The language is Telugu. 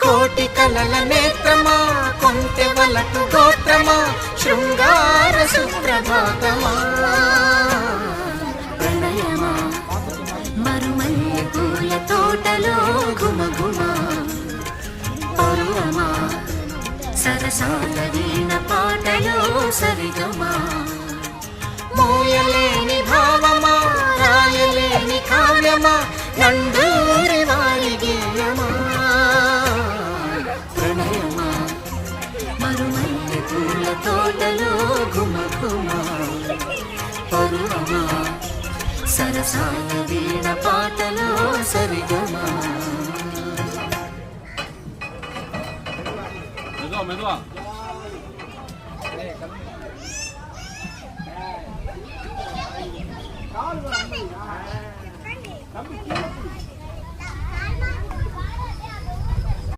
కోటి కలల నేత్రమా కొంటె వలకు గోత్రమా శృంగార సుప్రభాతమా ప్రణయమా మరుమల్లె పూల తోటలో ఘుమఘుమా పరువమా సరసాల వీణ పాటలో సరిగమా మోయలేని భావమా రాయలేని కావ్యమా నందూరి వారి గేయమా ప్రణయమా మరుమల్లె పూల తోటలో ఘుమఘుమా పరువమా సరసాల వీణ పాటలో సరిగమా మెదువా మెదువా